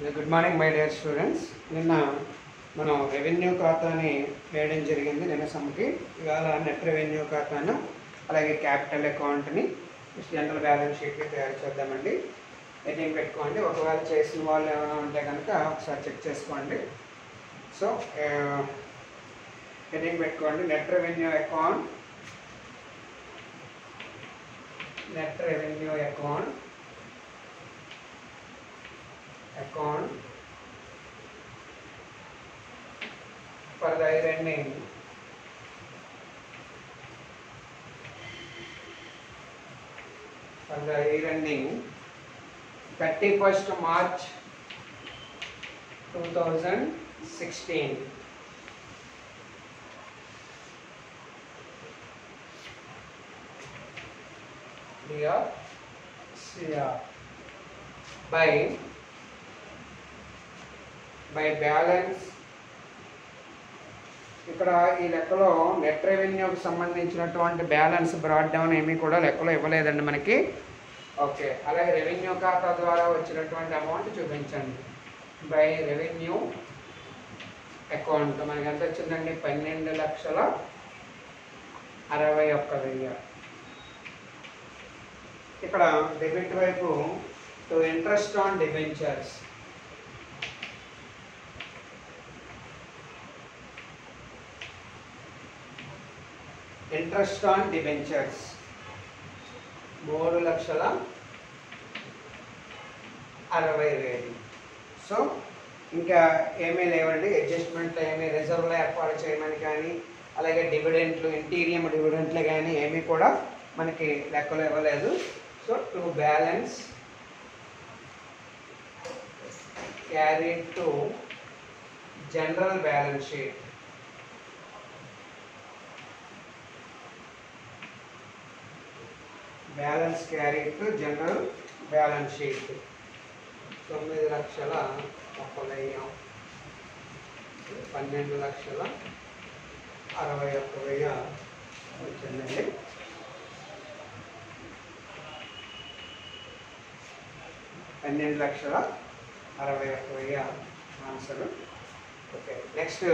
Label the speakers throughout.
Speaker 1: Good morning my dear students. నిన్న మనం revenue ఖాతాని వేయడం జరిగింది నిన్న సమ్కి. ఇవాళ నెట్ రెవెన్యూ ఖాతాను అలాగే క్యాపిటల్ అకౌంట్ని జనరల్ బ్యాలెన్స్ షీట్ని తయారు చేద్దామండి. హెడ్డింగ్ పెట్టుకోండి. ఒకవేళ చేసిన వాళ్ళు ఏమైనా ఉంటే కనుక ఒకసారి చెక్ చేసుకోండి. సో హెడ్డింగ్ పెట్టుకోండి. Net revenue account, net revenue account for the year ending 31st March 2016. Here CR by balance. ఇక్కడ ఈ లెక్కలో నెట్ రెవెన్యూకి సంబంధించినటువంటి బ్యాలెన్స్ బ్రాడ్ డౌన్ ఏమీ కూడా లెక్కలో ఇవ్వలేదండి మనకి. ఓకే, అలాగే రెవెన్యూ ఖాతా ద్వారా వచ్చినటువంటి అమౌంట్ చూపించండి. బై రెవెన్యూ అకౌంట్ మనకి ఎంత వచ్చిందండి? 12,61,000. ఇక్కడ డెబిట్ వైపు to interest on debentures, interest on debentures 3,60,000. So ఇంకా ఏమీ లేవండి, అడ్జస్ట్మెంట్లు ఏమీ రిజర్వ్లో ఏర్పాటు చేయమని కానీ అలాగే డివిడెంట్లు, ఇంటీరియం డివిడెంట్లు కానీ ఏమీ కూడా మనకి లెక్కలో ఇవ్వలేదు. So to balance carried to general balance sheet, balance carried to general balance sheet 9,70,000, 12,61,000 వచ్చిందండి. 12,61,000 ఆన్సర్. ఓకే, నెక్స్ట్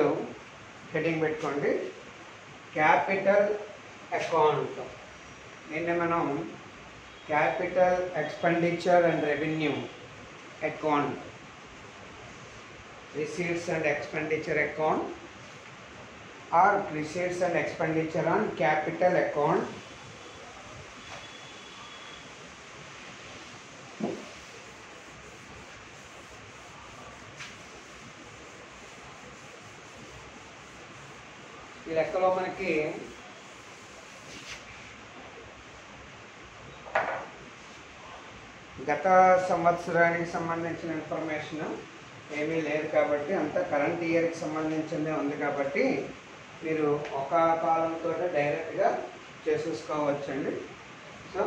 Speaker 1: హెడ్డింగ్ పెట్టుకోండి. Capital account. నిన్న మనం capital expenditure and revenue account, receipts and expenditure account or receipts and expenditure on capital account. ఈ లెక్కలో మనకి గత సంవత్సరానికి సంబంధించిన ఇన్ఫర్మేషన్ ఏమీ లేదు కాబట్టి అంతా కరెంట్ ఇయర్కి సంబంధించిందే ఉంది కాబట్టి మీరు ఒక కాలంతో డైరెక్ట్గా చేసేసుకోవచ్చండి. So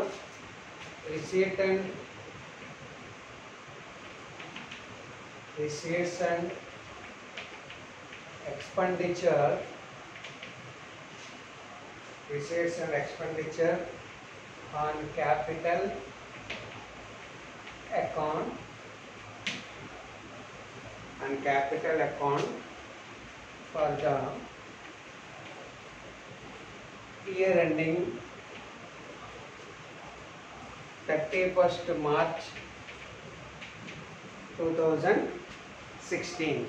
Speaker 1: receipts and expenditure, receipts and expenditure on capital account and capital account for the year ending 31st March 2016.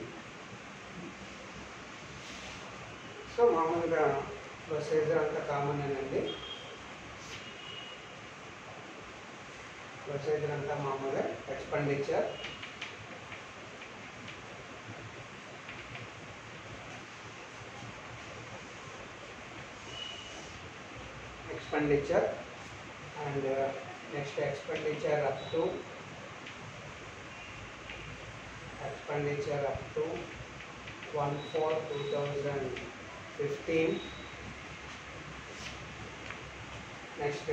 Speaker 1: So మామూలుగా ప్రొసీజర్ అంతా కామన్ అండి. ప్రొసీజర్ అంతా మామూలుగా expenditure, and next expenditure up to 1/4/2015. Next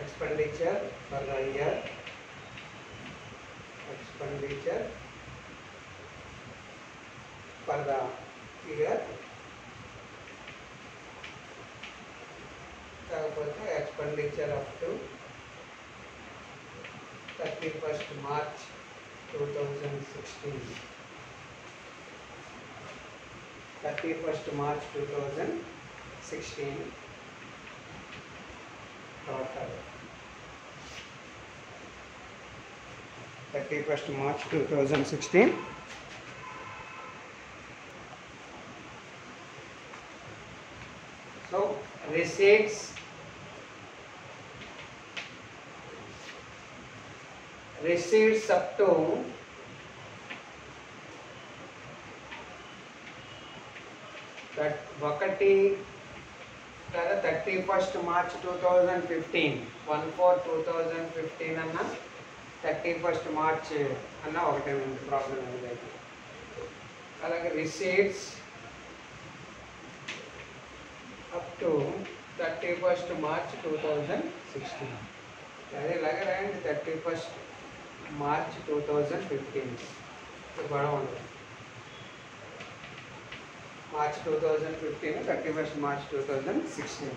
Speaker 1: expenditure for the year, expenditure for the year, కాకపోతే expenditure up to 31st March 2016, 31st March 2016 total. 31st March 2016. So receipts up to that 31st March 2015, 1/4/2015 అన్న 31st March అన్న ఒకటే ఉంది problem అనేది. అలాగే receipts up to 31st March 2016, అదే ఇలాగే రాయండి 31st March 2015 గొడవ ఉండదు. March 2015, 31st March 2016.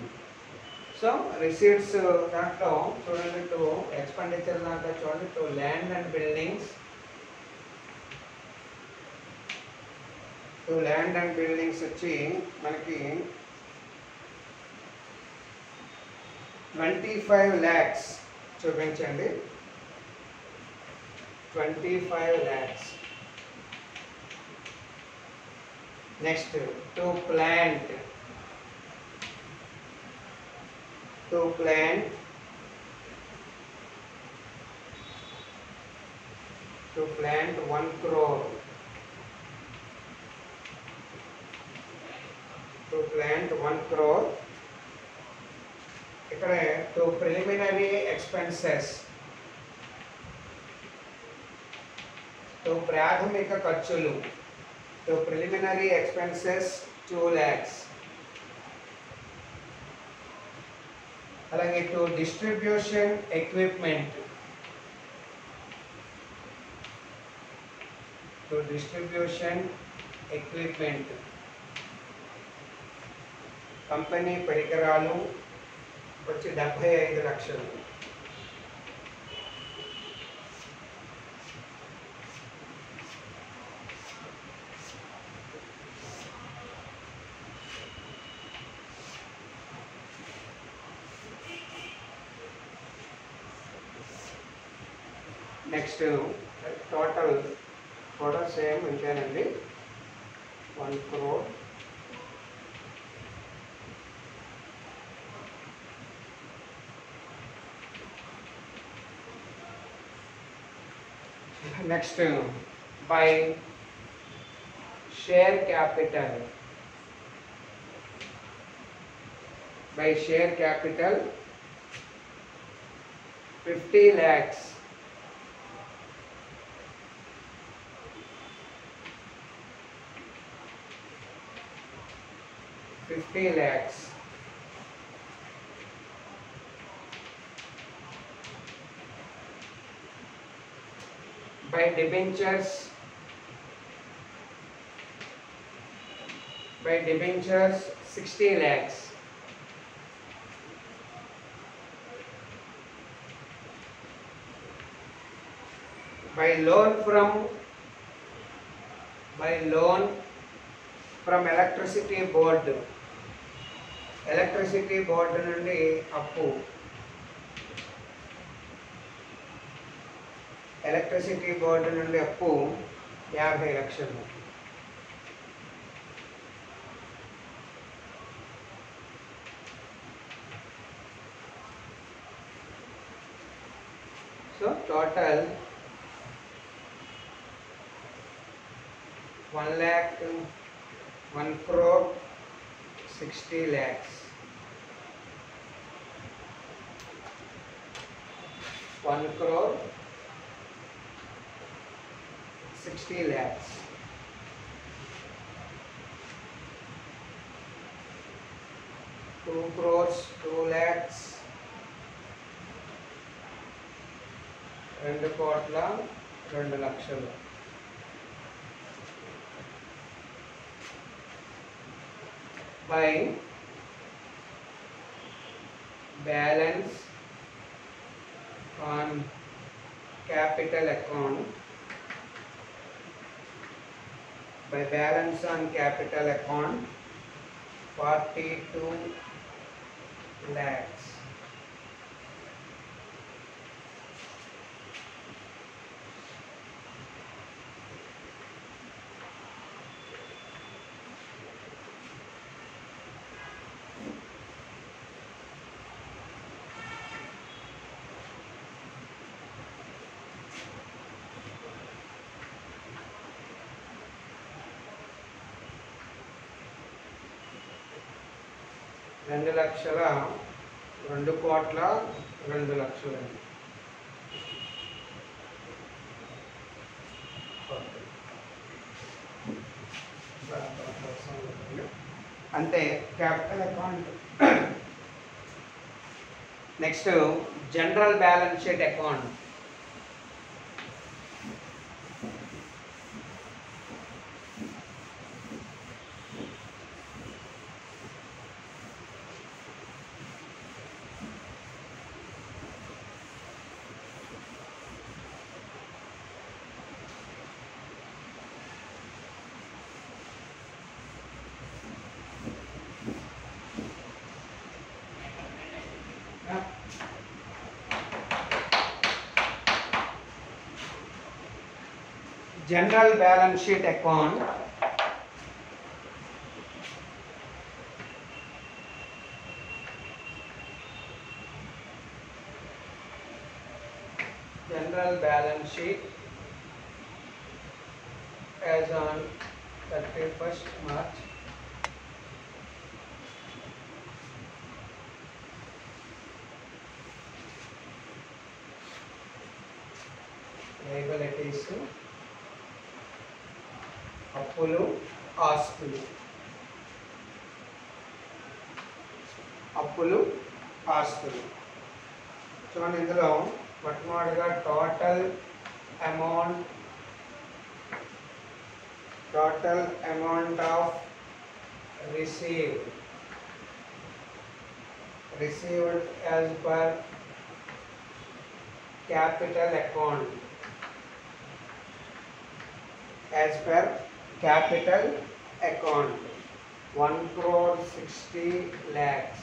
Speaker 1: So receipts దాంట్లో చూడండి, టు ఎక్స్పెండిచర్ దాంట్లో చూడండి, టు ల్యాండ్ అండ్ బిల్డింగ్స్, వచ్చి మనకి 25 lakhs చూపించండి. 25 lakhs. Next to plant 1 crore. To plant 1 crore. ఇక్కడ టు ప్రిలిమినరీ ఎక్స్పెన్సెస్, టు ప్రాథమిక ఖర్చులు, టు ప్రిలిమినరీ ఎక్స్పెన్సెస్ 2 lakhs. అలాగే టు డిస్ట్రిబ్యూషన్ ఎక్విప్మెంట్, కంపెనీ పరికరాలు వచ్చి 75 లక్షలు. నెక్స్ట్ టోటల్ కూడా సేమ్ ఇంతేనండి, 1 crore. Next by share capital, 50 lakhs. 50 lakhs. By debentures, 60 lakhs. By loan from electricity board, నుండి అప్పు, ఎలక్ట్రిసిటీ బోర్డు నుండి అప్పు 50 లక్షలు. So total 1 crore 60 lakhs. 1 crore 60 lakhs. Two crores 2 lakhs. 2 కోట్ల 2 లక్షలు. By balance on capital account, by balance on capital account 42 lakhs. రెండు లక్షల 2,02,00,000 అంతే capital account. Next general balance sheet account. General balance sheet account. General balance sheet as on 31st March. Liabilities, అప్పులు, ఆస్తులు. అప్పులు, ఆస్తులు. చూడండి, ఇందులో మొట్టమొదటిగా total amount of received as per capital account. As per capital account 1,60,00,000.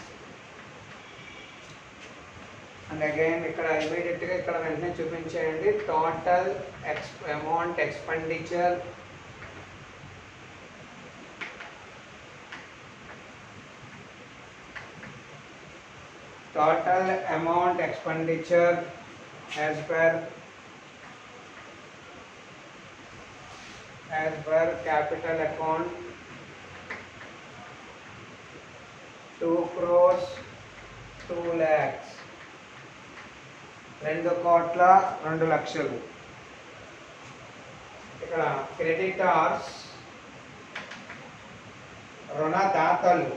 Speaker 1: And again ఇక్కడ ఇమీడియట్గా ఇక్కడ వెంటనే చూపించేయండి. Total amount expenditure as per capital account 2,02,00,000. 2,02,00,000. ఇక్కడ క్రెడిటార్స్ రుణదాతలు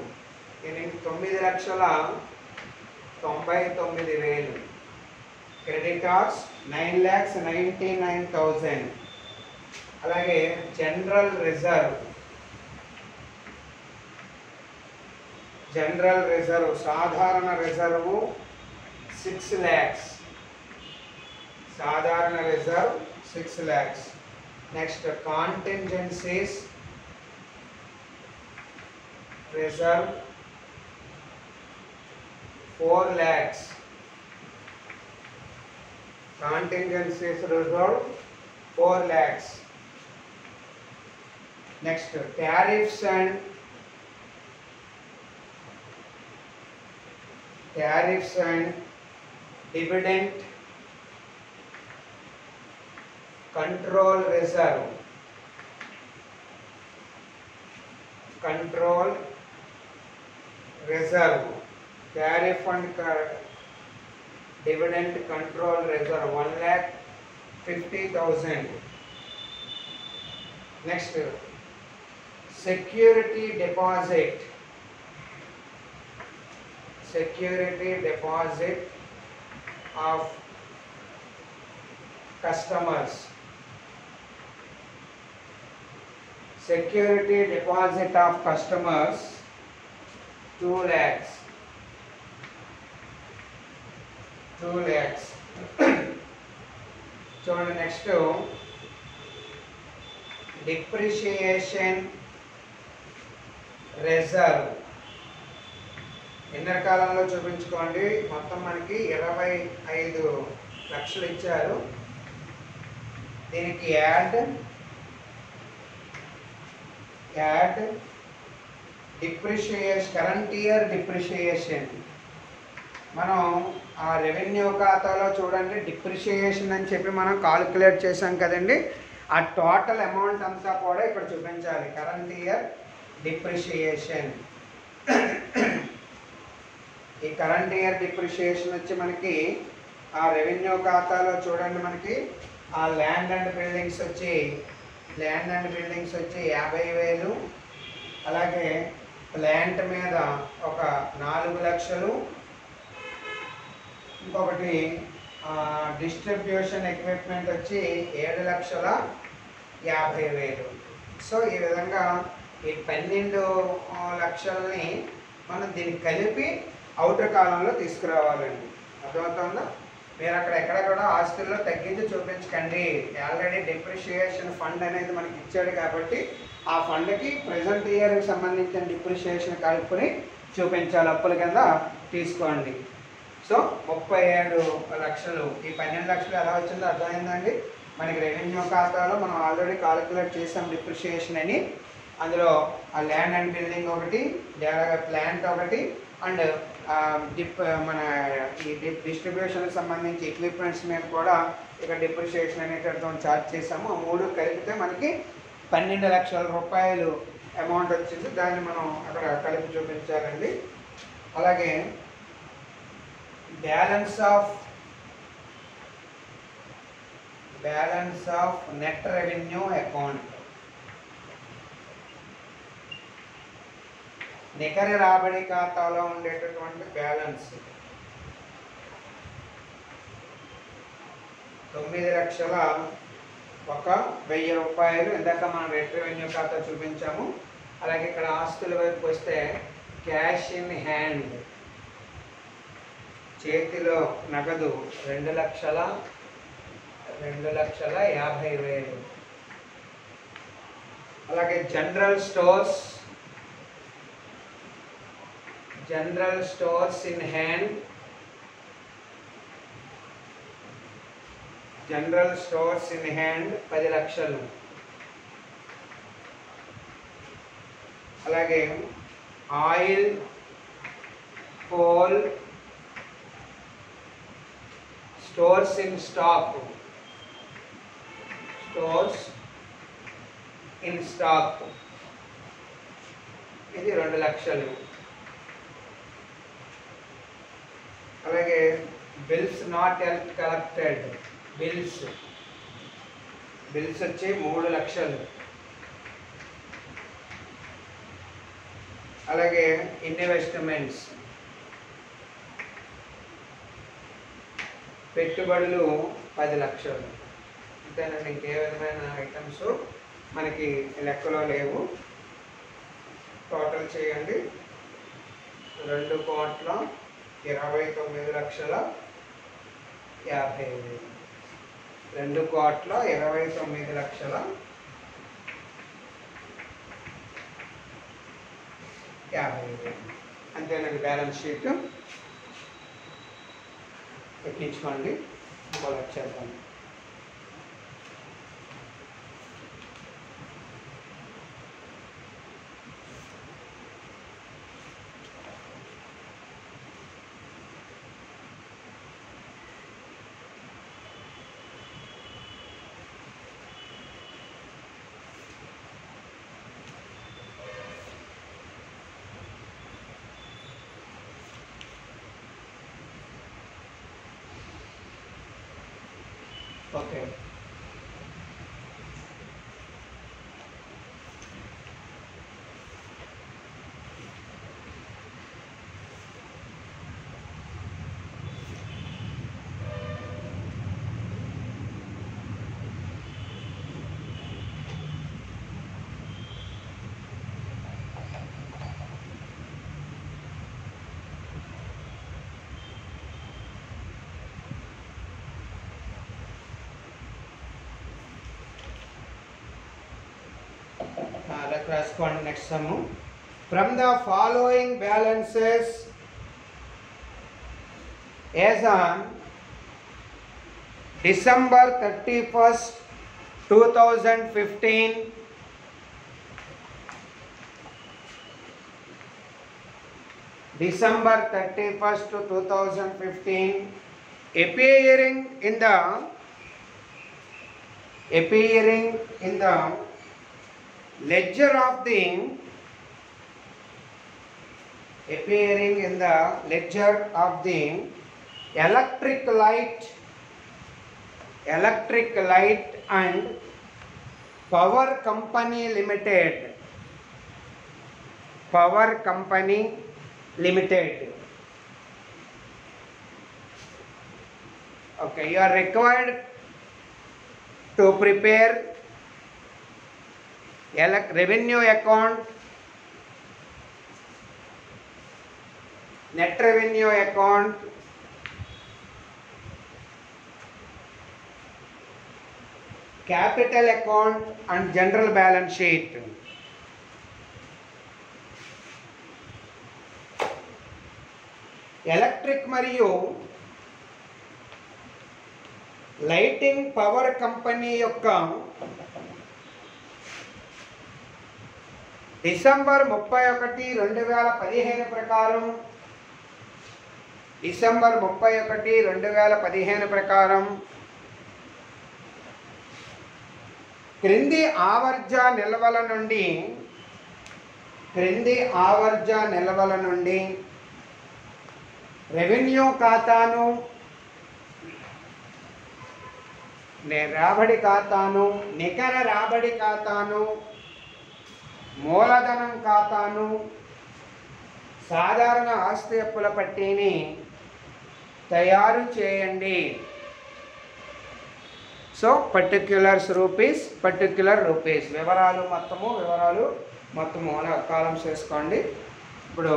Speaker 1: 9,99,000. క్రెడిటార్స్ 9,99,000. అలాగే జనరల్ రిజర్వ్ సాధారణ రిజర్వు 6 lakhs. సాధారణ reserve 6 lakhs. Next contingencies reserve 4 lakhs. Contingencies reserve 4 lakhs. Next, tariffs and dividend control reserve. Tariff and dividend control reserve 1,50,000. Next, security deposit of customers. Security deposit of customers 2 lakhs. చూడండి, next depreciation reserve ఎన్నర కాలంలో చూపించుకోండి. మొత్తం మనకి 25 లక్షలు ఇచ్చారు. దీనికి add depreciation, current year depreciation. మనం ఆ revenue ఖాతాలో చూడండి డిప్రిషియేషన్ అని చెప్పి మనం కాలిక్యులేట్ చేసాం కదండి. ఆ టోటల్ అమౌంట్ అంతా కూడా ఇక్కడ చూపించాలి. Current year depreciation. ఈ కరెంట్ ఇయర్ డిప్రిషియేషన్ వచ్చి మనకి ఆ రెవెన్యూ ఖాతాలో చూడండి మనకి ఆ ల్యాండ్ అండ్ బిల్డింగ్స్ వచ్చి 50,000. అలాగే ప్లాంట్ మీద ఒక 4 లక్షలు. ఇంకొకటి డిస్ట్రిబ్యూషన్ ఎక్విప్మెంట్ వచ్చి 7,50,000. సో ఈ విధంగా ఈ 12 లక్షల్ని మనం దీన్ని కలిపి అవుటర్ కాలంలో తీసుకురావాలండి. అర్థమవుతుందా? మీరు ఎక్కడ కూడా ఆస్తుల్లో తగ్గించి చూపించకండి. ఆల్రెడీ డిప్రిషియేషన్ ఫండ్ అనేది మనకి ఇచ్చాడు కాబట్టి ఆ ఫండ్కి ప్రజెంట్ ఇయర్కి సంబంధించిన డిప్రిషియేషన్ కలుపుకొని చూపించాలి. అప్పుల కింద తీసుకోండి. సో 37 లక్షలు. ఈ 12 లక్షలు ఎలా వచ్చిందో అర్థమైందండి. మనకి రెవెన్యూ ఖాతాలో మనం ఆల్రెడీ కాలిక్యులేట్ చేసాం డిప్రిషియేషన్ అని. అందులో ఆ ల్యాండ్ అండ్ బిల్డింగ్ ఒకటి, ప్లాంట్ ఒకటి, అండ్ మన ఈ డిస్ట్రిబ్యూషన్కి సంబంధించి ఎక్విప్మెంట్స్ మీద కూడా ఇక్కడ డిప్రిషియేషన్ అనేటట్టు ఛార్జ్ చేసాము. ఆ 3 కలిపితే మనకి 12 లక్షల రూపాయలు అమౌంట్ వచ్చింది. దాన్ని మనం అక్కడ కలిపి చూపించాలండి. అలాగే balance of net revenue account. నికర రాబడి ఖాతాలో ఉండేటటువంటి బ్యాలెన్స్ 9,01,000 రూపాయలు. ఇందాక మనం నెట్ రెవెన్యూ ఖాతా చూపించాము. అలాగే ఇక్కడ ఆస్తుల వైపు వస్తే క్యాష్ ఇన్ హ్యాండ్, చేతిలో నగదు 2,50,000. అలాగే general stores in hand, general stores in hand 10 లక్షలు. అలాగే oil, coal, stores in stock, ఇది 2 లక్షలు. అలాగే bills not yet collected, bills వచ్చి 3 లక్షలు. అలాగే ఇన్వెస్ట్మెంట్స్, పెట్టుబడులు 10 లక్షలు. అంతేనండి, ఇంకే విధమైన ఐటమ్స్ మనకి లెక్కలో లేవు. టోటల్ చేయండి 2,29,50,000. 2,29,50,000. అంతేనండి. బ్యాలెన్స్ షీట్ ఎక్కించుకోండి. ఇంకో చేద్దాం. ఓకే. రాసుకోండి. Next sum, from the following balances as on December 31st, 2015, December 31st, 2015, appearing in the ledger of the electric light and power company limited. Okay, you are required to prepare revenue account, net revenue account, capital account and general balance sheet. Electric మరియు lighting power company యొక్క December 31, 2015 ప్రకారం క్రింది ఆవర్జ నిల్వల నుండి revenue ఖాతాను, రాబడి ఖాతాను, నికర రాబడి ఖాతాను, మూలధనం ఖాతాను, సాధారణ ఆస్తి అప్పుల పట్టీని తయారు చేయండి. సో పర్టిక్యులర్ రూపీస్ వివరాలు మొత్తము అలా కాలమ్స్ వేసుకోండి. ఇప్పుడు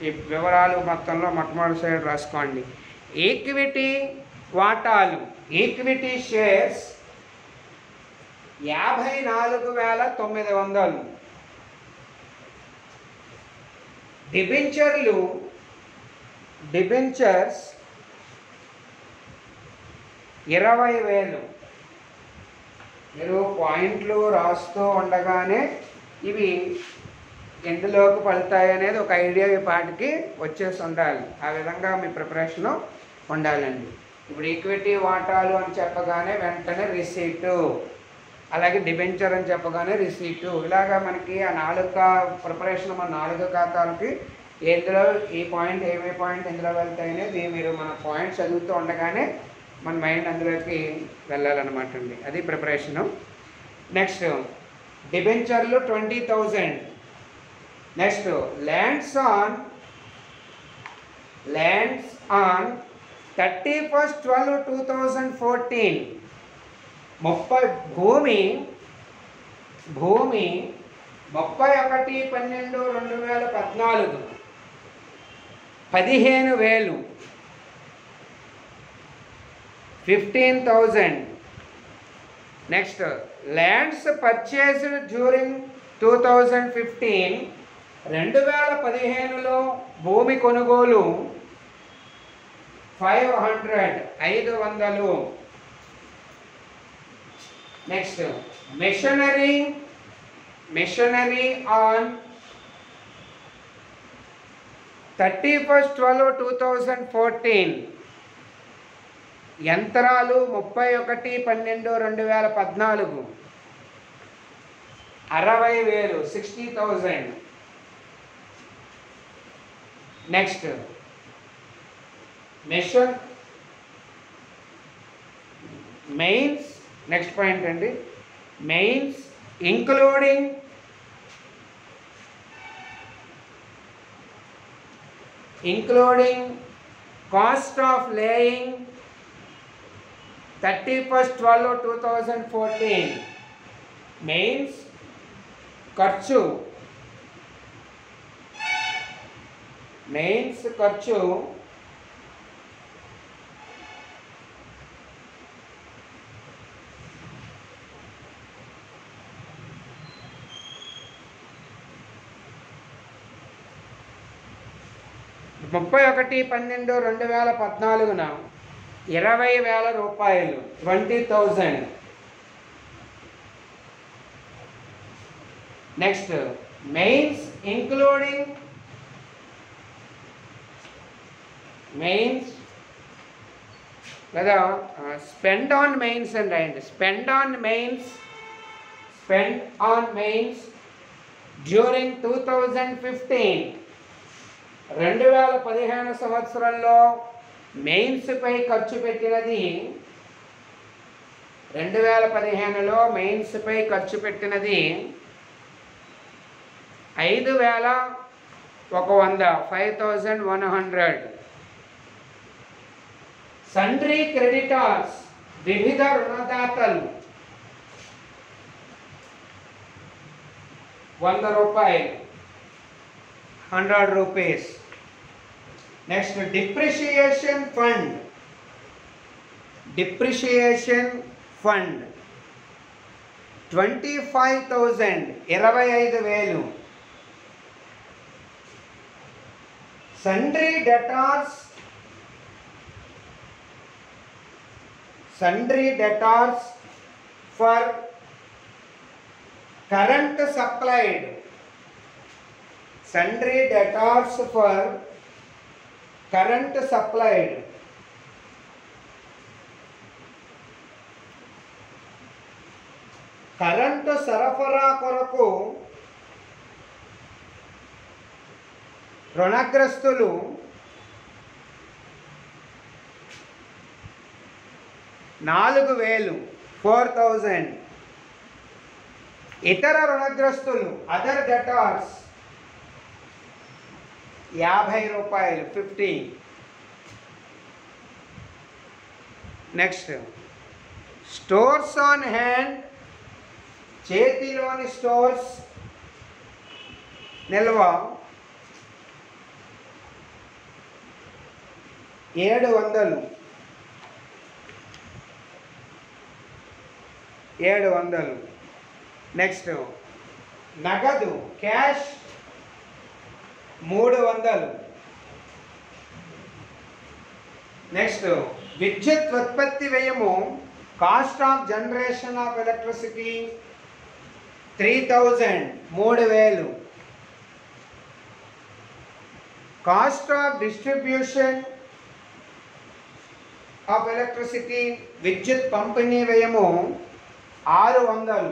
Speaker 1: ఈ వివరాలు మొత్తంలో మొట్టమొదటి సైడ్ రాసుకోండి. ఈక్విటీ వాటాలు, ఈక్విటీ షేర్స్ 54,900, డిబెంచర్స్ 20,000. మీరు పాయింట్లు రాస్తూ ఉండగానే ఇవి ఎందులోకి పడతాయి అనేది ఒక ఐడియా ఈ పాటికి వచ్చేసి ఉండాలి. ఆ విధంగా మీ ప్రిపరేషను ఉండాలండి. ఇప్పుడు ఈక్విటీ వాటాలు అని చెప్పగానే వెంటనే రిసీటు, అలాగే డిబెంచర్ అని చెప్పగానే రిసీటు, ఇలాగా మనకి ఆ 4 ప్రిపరేషన్ మన 4 ఖాతాలకి ఎందులో ఈ పాయింట్ ఏమే పాయింట్ ఎందులో వెళ్తాయి అనేది మీరు మన పాయింట్స్ చదువుతూ ఉండగానే మన మైండ్ అందులోకి వెళ్ళాలన్నమాట అండి. అది ప్రిపరేషను. నెక్స్ట్ డిబెంచర్లు 20,000. నెక్స్ట్ ల్యాండ్స్ ఆన్ 31/12/2014, భూమి 31/12/2014 15,000, 15,000. నెక్స్ట్ ల్యాండ్స్ పర్చేస్డ్ డ్యూరింగ్ 2015, 2015లో భూమి కొనుగోలు 500. నెక్స్ట్ మెషినరీ ఆన్ 31/12/2014, యంత్రాలు 31/12/2014 60,000, 60,000. నెక్స్ట్ మెయిన్స్, నెక్స్ట్ పాయింట్ అండి, mains including cost of laying 31/12/2014, mains ఖర్చు 30,000. 31/12/2014 20,000 రూపాయలు, 20,000. నెక్స్ట్ మెయిన్స్ ఇంక్లూడింగ్ మెయిన్స్ లేదా స్పెండ్ ఆన్ మెయిన్స్ అని రాయండి. స్పెండ్ ఆన్ మెయిన్స్ డ్యూరింగ్ 2015 2015 సంవత్సరంలో మెయిన్స్పై ఖర్చు పెట్టినది 2015లో మెయిన్స్పై ఖర్చు పెట్టినది 5,100. సండ్రీ క్రెడిటార్స్ వివిధ రుణదాతలు 100 రూపాయలు, 100 rupees. Next depreciation fund 25,000 25,000. Sundry debtors for current supplied. Sundry debtors for current supplied. Current సరఫరా కొరకు రుణగ్రస్తులు 4,000 4,000. ఇతర రుణగ్రస్తులు అదర్ డెటార్స్ 50 రూపాయలు, 50. నెక్స్ట్ స్టోర్స్ ఆన్ హ్యాండ్ చేతిలోని స్టోర్స్ నిల్వ 700. నెక్స్ట్ నగదు క్యాష్ 300. నెక్స్ట్ విద్యుత్ ఉత్పత్తి వ్యయము cost of generation of electricity 3,000 3,000. Cost of distribution of electricity విద్యుత్ పంపిణీ వ్యయము 600.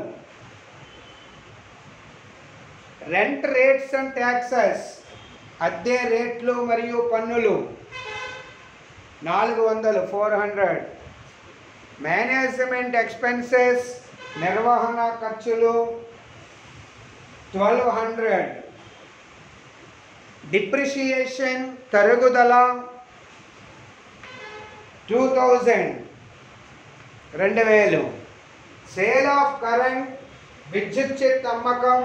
Speaker 1: రెంట్ రేట్స్ అండ్ ట్యాక్సెస్ అద్దె రేట్లు మరియు పన్నులు 400 400. మేనేజ్మెంట్ ఎక్స్పెన్సెస్ నిర్వహణ ఖర్చులు 1,200. డిప్రిషియేషన్ తరుగుదల 2,000 2,000. సేల్ ఆఫ్ కరెంట్ విద్యుత్ అమ్మకం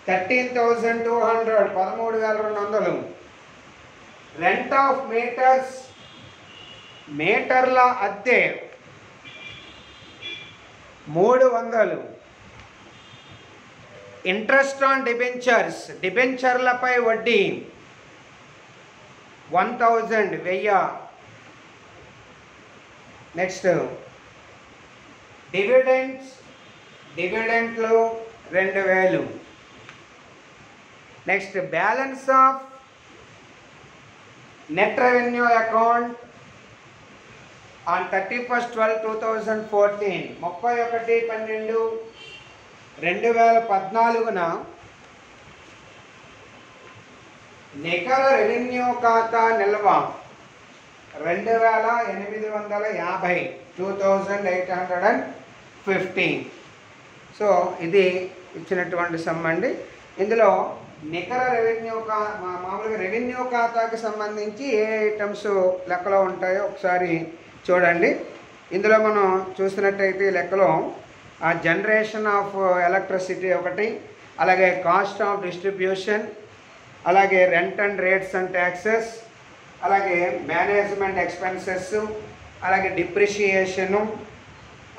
Speaker 1: 13,200 13,200. రెంట్ ఆఫ్ మీటర్స్ మీటర్ల అద్దె 300. ఇంట్రెస్ట్ ఆన్ డిబెంచర్స్ డిబెంచర్లపై వడ్డీ 1,000 1000. నెక్స్ట్ డివిడెంట్లు 2,000. Next balance of net revenue account on 31/12/2014 31/12/2014 నికర రెవెన్యూ ఖాతా నిల్వ 2,850 2,850. సో ఇది ఇచ్చినటువంటి సమ్ అండి. ఇందులో నికర రెవెన్యూ మామూలుగా రెవెన్యూ ఖాతాకి సంబంధించి ఏ ఐటమ్స్ లెక్కలో ఉంటాయో ఒకసారి చూడండి. ఇందులో మనం చూసినట్టయితే లెక్కలో ఆ జనరేషన్ ఆఫ్ ఎలక్ట్రిసిటీ ఒకటి, అలాగే కాస్ట్ ఆఫ్ డిస్ట్రిబ్యూషన్, అలాగే rent and rates and taxes, అలాగే మేనేజ్మెంట్ ఎక్స్పెన్సెస్, అలాగే డిప్రిషియేషను,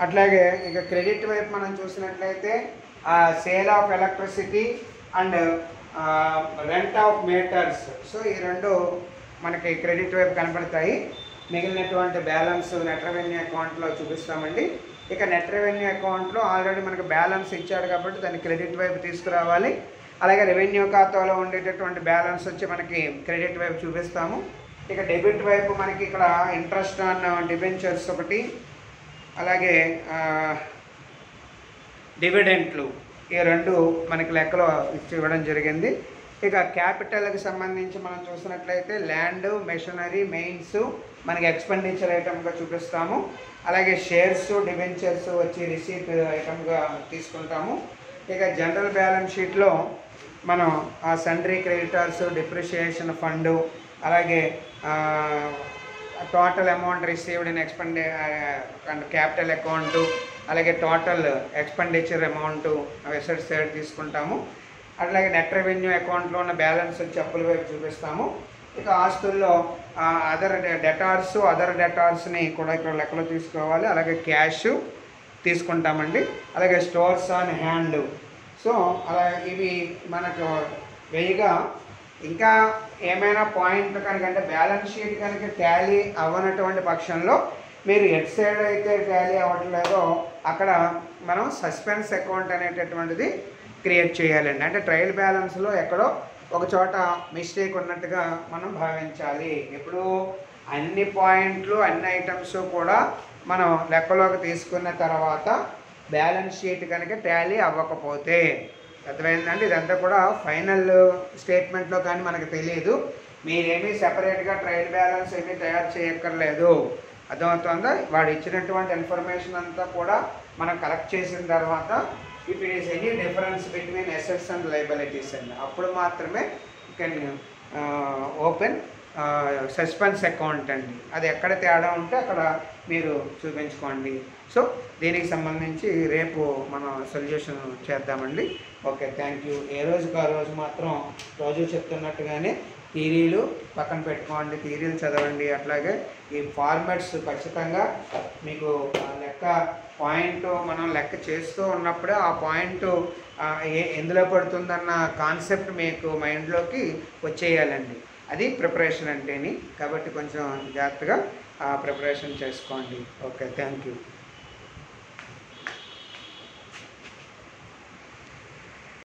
Speaker 1: అట్లాగే ఇక క్రెడిట్ వైపు మనం చూసినట్లయితే sale of electricity and rent of meters. So ఈ రెండు మనకి క్రెడిట్ వైపు కనపడతాయి. మిగిలినటువంటి బ్యాలెన్స్ నెట్ రెవెన్యూ అకౌంట్లో చూపిస్తామండి. ఇక నెట్ రెవెన్యూ అకౌంట్లో ఆల్రెడీ మనకు బ్యాలెన్స్ ఇచ్చాడు కాబట్టి దాన్ని క్రెడిట్ వైపు తీసుకురావాలి. అలాగే రెవెన్యూ ఖాతాలో ఉండేటటువంటి బ్యాలెన్స్ వచ్చి మనకి క్రెడిట్ వైపు చూపిస్తాము. ఇక డెబిట్ వైపు మనకి ఇక్కడ ఇంట్రెస్ట్ ఆన్ డిబెంచర్స్ ఒకటి, అలాగే డివిడెంట్లు, ఈ రెండు మనకి లెక్కలో ఇచ్చి ఇవ్వడం జరిగింది. ఇక క్యాపిటల్కి సంబంధించి మనం చూసినట్లయితే ల్యాండ్, మెషినరీ, మెయిన్స్ మనకి ఎక్స్పెండిచర్ ఐటమ్గా చూపిస్తాము. అలాగే షేర్స్, డిబెంచర్స్ వచ్చి రిసీట్ ఐటమ్గా తీసుకుంటాము. ఇక జనరల్ బ్యాలెన్స్ షీట్లో మనం సండ్రీ క్రెడిటర్స్, డిప్రిషియేషన్ ఫండు, అలాగే total amount received in capital account, అలాగే total expenditure amount assets side తీసుకుంటాము. అట్లాగే నెట్ రెవెన్యూ అకౌంట్లో ఉన్న బ్యాలెన్స్ వచ్చి అప్పుల వైపు చూపిస్తాము. ఇక ఆస్తుల్లో అదర్ డెటార్స్ని కూడా ఇక్కడ లెక్కలో తీసుకోవాలి. అలాగే క్యాష్ తీసుకుంటామండి. అలాగే స్టోర్స్ ఆన్ హ్యాండ్. సో అలా ఇవి మనకు వెయ్యిగా. ఇంకా ఏమైనా పాయింట్ కనుక అంటే బ్యాలెన్స్ షీట్ కనుక టాలీ అవ్వనటువంటి పక్షంలో మీరు ఎట్ సైడ్ అయితే టాలీ అవ్వట్లేదో అక్కడ మనం సస్పెన్స్ అకౌంట్ అనేటటువంటిది క్రియేట్ చేయాలండి. అంటే ట్రయల్ బ్యాలెన్స్లో ఎక్కడో ఒక చోట మిస్టేక్ ఉన్నట్టుగా మనం భావించాలి. ఇప్పుడు అన్ని పాయింట్లు, అన్ని ఐటమ్స్ కూడా మనం లెక్కలోకి తీసుకున్న తర్వాత బ్యాలెన్స్ షీట్ కనుక టాలీ అవ్వకపోతే, అర్థమైందండి. ఇదంతా కూడా ఫైనల్ స్టేట్మెంట్లో కానీ మనకు తెలియదు. మీరేమీ సెపరేట్గా ట్రయల్ బ్యాలెన్స్ ఏమీ తయారు చేయక్కర్లేదు. అర్థమవుతుందా? వాడు ఇచ్చినటువంటి ఇన్ఫర్మేషన్ అంతా కూడా మనం కలెక్ట్ చేసిన తర్వాత if it is any difference between assets and liabilities అండి, అప్పుడు మాత్రమే you can open suspense account అండి. అది ఎక్కడ తేడా ఉంటే అక్కడ మీరు చూపించుకోండి. సో దీనికి సంబంధించి రేపు మనం సొల్యూషన్ చేద్దామండి. Okay, thank you. ఏ రోజుకు ఆ రోజు మాత్రం రోజు చెప్తున్నట్టుగానే థియరీలు పక్కన పెట్టుకోండి, థియరీలు చదవండి. అట్లాగే ఈ ఫార్మాట్స్ ఖచ్చితంగా మీకు లెక్క పాయింట్ మనం లెక్క చేస్తూ ఉన్నప్పుడే ఆ పాయింట్ ఎందులో పడుతుందన్న కాన్సెప్ట్ మీకు మైండ్లోకి వచ్చేయాలండి. అది ప్రిపరేషన్ అంటేని. కాబట్టి కొంచెం జాగ్రత్తగా ప్రిపరేషన్ చేసుకోండి. Okay, thank you.